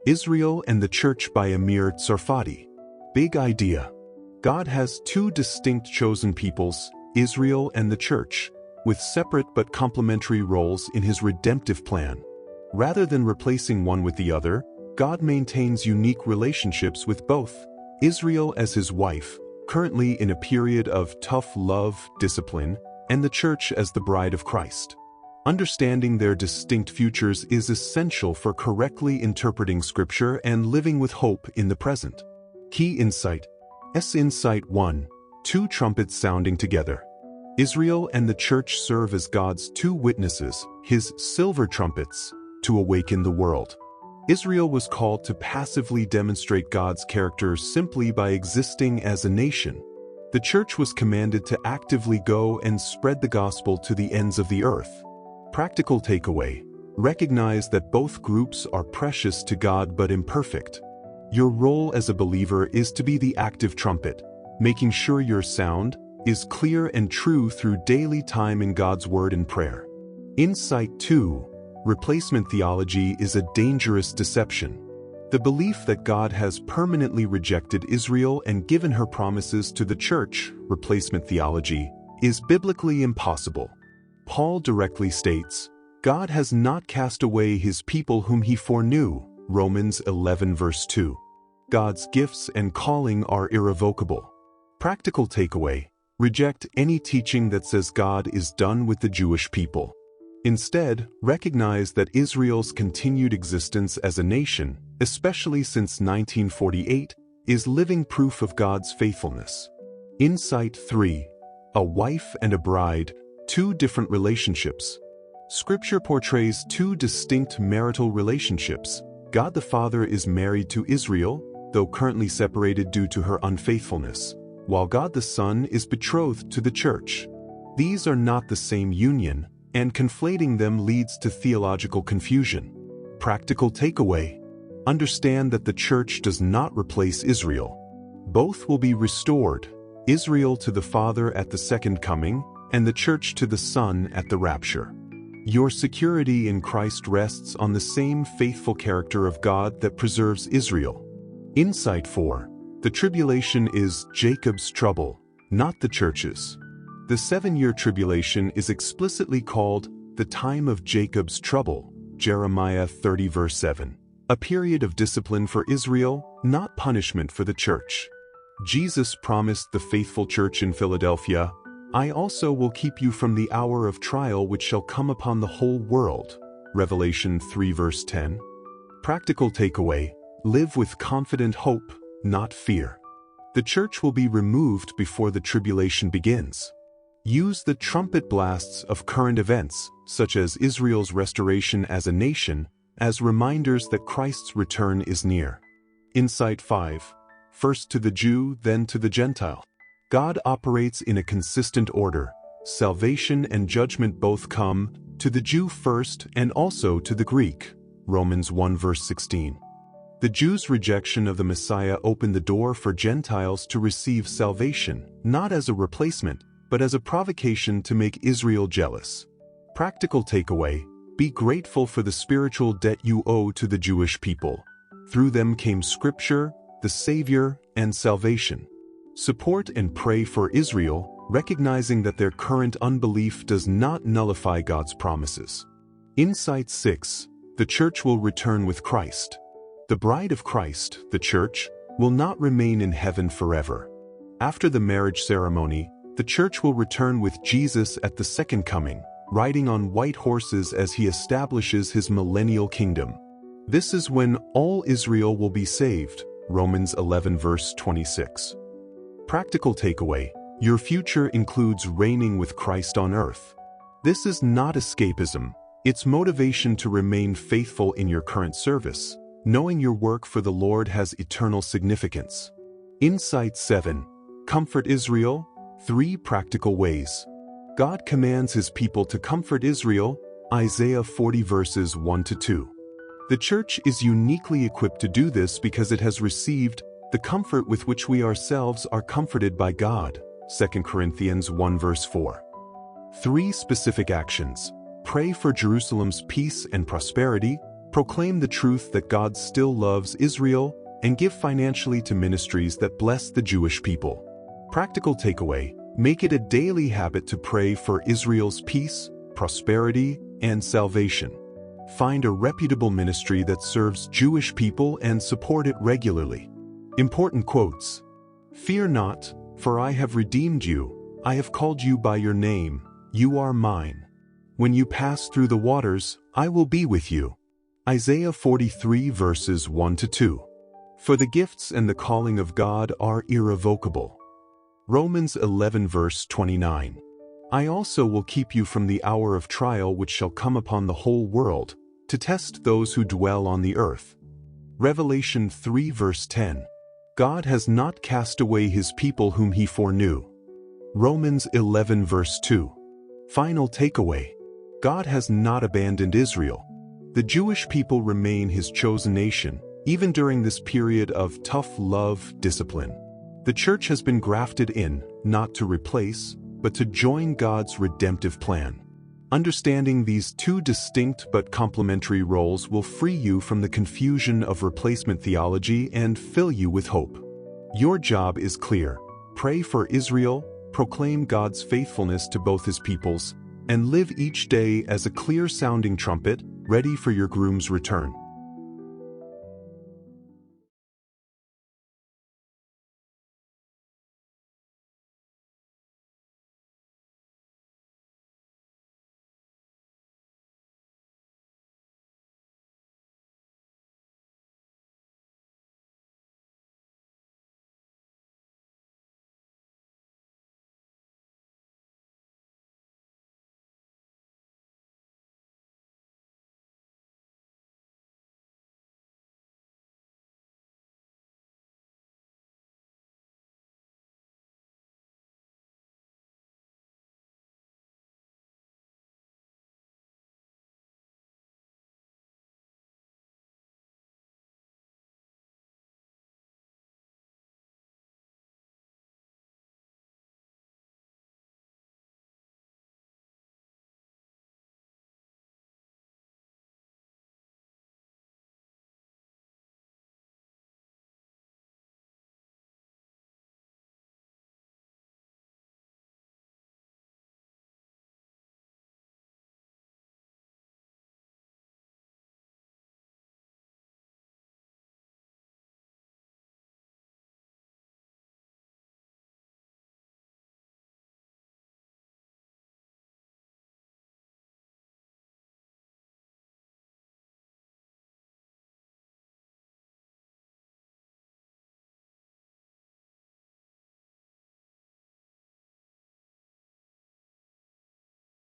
Israel and the Church by Amir Tsarfati. Big idea. God has two distinct chosen peoples, Israel and the Church, with separate but complementary roles in his redemptive plan. Rather than replacing one with the other, God maintains unique relationships with both. Israel as his wife, currently in a period of tough love, discipline, and the Church as the bride of Christ. Understanding their distinct futures is essential for correctly interpreting Scripture and living with hope in the present. Key insight. Insight 1. Two trumpets sounding together. Israel and the Church serve as God's two witnesses, his silver trumpets, to awaken the world. Israel was called to passively demonstrate God's character simply by existing as a nation. The Church was commanded to actively go and spread the gospel to the ends of the earth. Practical takeaway. Recognize that both groups are precious to God but imperfect. Your role as a believer is to be the active trumpet, making sure your sound is clear and true through daily time in God's Word and prayer. Insight 2. Replacement theology is a dangerous deception. The belief that God has permanently rejected Israel and given her promises to the Church, replacement theology, is biblically impossible. Paul directly states, God has not cast away his people whom he foreknew, Romans 11 verse 2. God's gifts and calling are irrevocable. Practical takeaway. Reject any teaching that says God is done with the Jewish people. Instead, recognize that Israel's continued existence as a nation, especially since 1948, is living proof of God's faithfulness. Insight 3. A wife and a bride, two different relationships. Scripture portrays two distinct marital relationships. God the Father is married to Israel, though currently separated due to her unfaithfulness, while God the Son is betrothed to the Church. These are not the same union, and conflating them leads to theological confusion. Practical takeaway. Understand that the Church does not replace Israel. Both will be restored, Israel to the Father at the second coming, and the Church to the Son at the rapture. Your security in Christ rests on the same faithful character of God that preserves Israel. Insight 4. The tribulation is Jacob's trouble, not the Church's. The 7-year tribulation is explicitly called the time of Jacob's trouble, Jeremiah 30 verse 7. A period of discipline for Israel, not punishment for the Church. Jesus promised the faithful Church in Philadelphia, I also will keep you from the hour of trial which shall come upon the whole world. Revelation 3 verse 10. Practical takeaway. Live with confident hope, not fear. The Church will be removed before the tribulation begins. Use the trumpet blasts of current events, such as Israel's restoration as a nation, as reminders that Christ's return is near. Insight 5. First to the Jew, then to the Gentile. God operates in a consistent order. Salvation and judgment both come to the Jew first and also to the Greek. Romans 1 verse 16. The Jews' rejection of the Messiah opened the door for Gentiles to receive salvation, not as a replacement, but as a provocation to make Israel jealous. Practical takeaway. Be grateful for the spiritual debt you owe to the Jewish people. Through them came Scripture, the Savior, and salvation. Support and pray for Israel, recognizing that their current unbelief does not nullify God's promises. Insight 6. The Church will return with Christ. The bride of Christ, the Church, will not remain in heaven forever. After the marriage ceremony, the Church will return with Jesus at the second coming, riding on white horses as he establishes his millennial kingdom. This is when all Israel will be saved. Romans 11 verse 26. Practical takeaway. Your future includes reigning with Christ on earth. This is not escapism. It's motivation to remain faithful in your current service, knowing your work for the Lord has eternal significance. Insight 7. Comfort Israel. 3 practical ways. God commands his people to comfort Israel, Isaiah 40 verses 1 to 2. The Church is uniquely equipped to do this because it has received the comfort with which we ourselves are comforted by God, 2 Corinthians 1 verse 4. 3 specific actions. Pray for Jerusalem's peace and prosperity. Proclaim the truth that God still loves Israel, and give financially to ministries that bless the Jewish people. Practical takeaway: make it a daily habit to pray for Israel's peace, prosperity, and salvation. Find a reputable ministry that serves Jewish people and support it regularly. Important quotes: "Fear not, for I have redeemed you. I have called you by your name. You are mine. When you pass through the waters, I will be with you." Isaiah 43 verses 1-2. For the gifts and the calling of God are irrevocable. Romans 11 verse 29. I also will keep you from the hour of trial which shall come upon the whole world, to test those who dwell on the earth. Revelation 3 verse 10. God has not cast away his people whom he foreknew. Romans 11 verse 2. Final takeaway: God has not abandoned Israel. The Jewish people remain his chosen nation, even during this period of tough love discipline. The church has been grafted in, not to replace, but to join God's redemptive plan. Understanding these two distinct but complementary roles will free you from the confusion of replacement theology and fill you with hope. Your job is clear: pray for Israel, proclaim God's faithfulness to both his peoples, and live each day as a clear-sounding trumpet, ready for your groom's return.